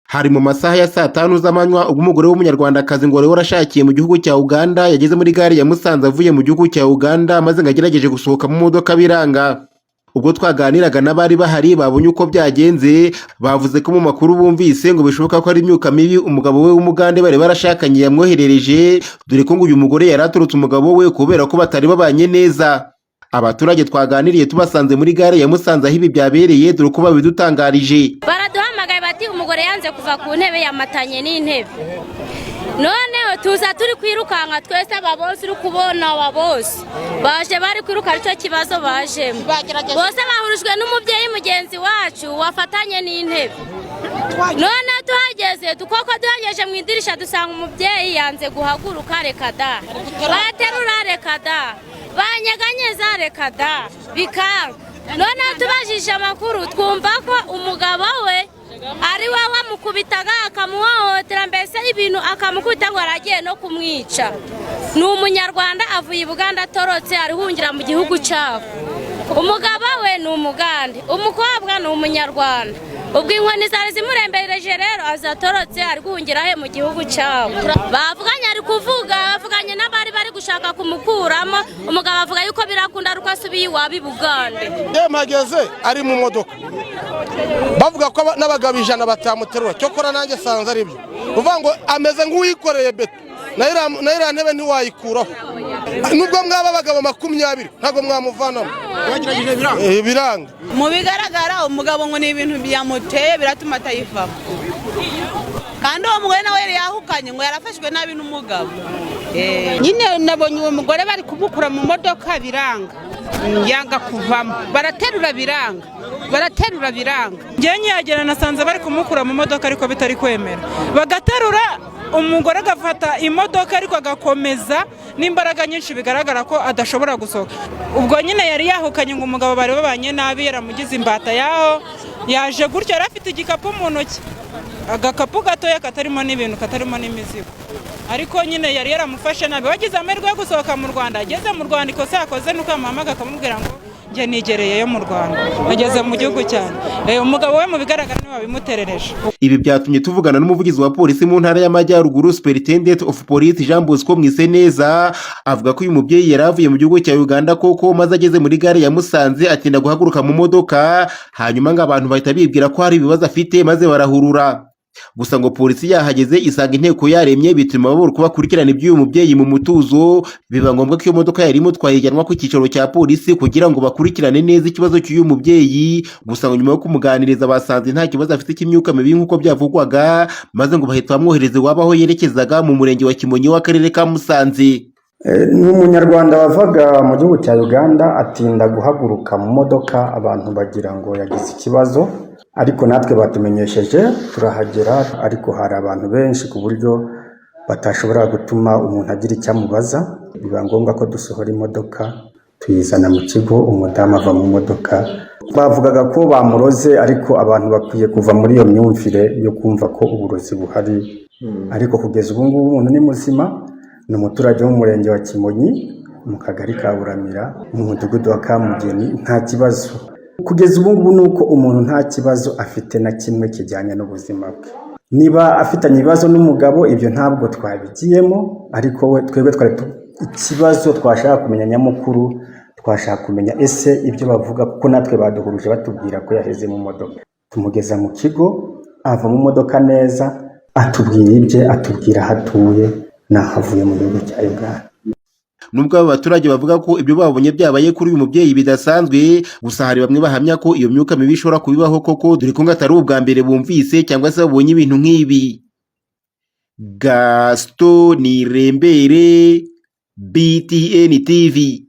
Hari mu masaha ya saa 5 z'amanywa ubwo umugore w'umunyarwandakazi ngo wari warashakiye mu gihugu cya Uganda yageze muri gare ya Musanze avuye mu gihugu cya Uganda maze ngagerageje gusohoka mu modoka biranga. Ubwo twaganiraga n'abari bahari babonye uko byagenze, bavuze ko mu makuru bumvise ngo bishoboka ko ari imyuka mibi umugabo we w'umugande bari barashakanye yamwoherereje, dore ko ngo uyu mugore yaraturutse umugabo we kubera ko batari babanye neza. Abaturage twaganiriye tubasanze muri gare ya Musanze aho ibi byabereye, dore ko babidutangarije. Baraduhamagaye bati umugore yanze kuva ku ntebe yamatanye n'intebe. None tuza turi kwirukanka twese ababose uri kubona ababose baje bari kwiruka aricyo kibazo baje bose bahurijwe n'umubyeyi mugenzi wacu wafatanye n'intebe. None tuhageze tukoko duhageje mu idirisha dusanga umubyeyi yanze guhaguruka reka da, baterura reka da, banyeganyeza reka da, bikanga. None tubajije amakuru twumva ko umugabo we ari we wamukubitaga akamuhohotera, mbese ibintu akamukubita ngo aragiye no kumwica. Ni umunyarwanda avuye i Buganda atorotse arihungira mu gihugu cyabo. Umugabo we ni umugande, umukobwa ni umunyarwanda. Ubwo inkoni zari zimurembereje rero azatorotse arihungira he mu gihugu cyabo. Bavuganye ari kuvuga, bavuganye n'abari bari gushaka kumukuramo, umugabo avuga yuko birakunda ruko asubiye iwabo i Bugande. Mageze ari mu modoka bavuga ko n'abagabo 100 batamuterura, cyokora nanjye sanze ari byo uvuga ngo ameze nk'uwikoreye beto naira ntebe ntiwayikuraho, nubwo mwaba abagabo 20 ntago mwamuvanamo biranga. Mu bigaragara umugabo ngo ni ibintu byamuteye biratuma atayivamo, kandi uwo mugore nawe yahukanye ngo yarafashwe nabi n'umugabo. Nyine nabonye uwo mugore bari kumukura mu modoka biranga, yanga kuvamo, baraterura biranga. Ngenye yagera nasanze bari kumukura mu modoka ariko bitari kwemera, bagaterura umugore agafata imodoka ariko agakomeza n'imbaraga nyinshi bigaragara ko adashobora gusohoka. Ubwo nyine yari yahukanye ngo umugabo bari babanye nabi, yaramugize imbata yaho, yaje gutyo yarafite igikapu mu ntoki, agakapu gatoya katarimo n'ibintu, katarimo n'imizigo, ariko nyine yari yaramufashe nabi. Wagize amahirwe yo gusohoka mu Rwanda, ageze mu Rwanda ikosa yakoze nuko amuhamagaye akamubwira ngo nge nigereyeyo mu Rwanda, ageze mu gihugu cyane. Umugabo we mu bigaragara niwe wabimuterereje. Ibi byatumye tuvugana n'umuvugizi wa polisi mu ntara y'Amajyaruguru, Superintendent of Police Jean Bosco Mwiseneza, avuga ko uyu mubyeyi yaravuye mu gihugu cya Uganda koko maze ageze muri gare ya Musanze atinda guhaguruka mu modoka, hanyuma ngo abantu bahita bibwira ko hari ibibazo afite maze barahurura. Gusa ngo polisi yahageze isanga inteko yaremye, bituma babura uko bakurikirana iby'uyu mubyeyi mu mutuzo, biba ngombwa ko iyo modoka yari imutwaye ijyanwa ku cyicaro cya polisi kugira ngo bakurikirane neza ikibazo cy'uyu mubyeyi. Gusa ngo nyuma yo kumuganiriza basanze nta kibazo afite cy'imyuka mibi nk'uko byavugwaga, maze ngo bahita bamwohereza iwabo aho yerekezaga mu murenge wa Kimonyi w'akarere ka Musanze. Ni umunyarwanda wavaga mu gihugu cya Uganda atinda guhaguruka mu modoka, abantu bagira ngo yagize ikibazo, ariko natwe batumenyesheje turahagera, ariko hari abantu benshi ku buryo batashobora gutuma umuntu agira icyo amubaza. Biba ngombwa ko dusohora imodoka tuyizana mu kigo, umudamu ava mu modoka. Bavugaga ko bamuroze, ariko abantu bakwiye kuva muri iyo myumvire yo kumva ko uburozi buhari. Ariko kugeza ubu ngubu umuntu ni muzima, ni umuturage wo mu murenge wa Kimonyi mu kagari ka Buramira mu mudugudu wa Kamugeni, nta kibazo. Kugeza ubu ngubu nuko umuntu nta kibazo afite na kimwe kijyanye n'ubuzima bwe. Niba afitanye ibibazo n'umugabo ibyo ntabwo twabigiyemo, ariko we twebwe twari ikibazo twashaka kumenya nyamukuru, twashaka kumenya ese ibyo bavuga, kuko natwe baduhuruje batubwira ko yaheze mu modoka. Tumugeza mu kigo, ava mu modoka neza, atubwira ibye, atubwira aho atuye n'ahavuye mu gihugu cya Uganda. Nubwo aba baturage bavuga ko ibyo babonye byabaye kuri uyu mubyeyi bidasanzwe, gusa hari bamwe bahamya ko iyo myuka mibi ishobora kubibaho koko, dore ko ngo atari ubwa mbere bumvise cyangwa se babonye ibintu nk'ibi. Gaston Nirembere, BTN TV.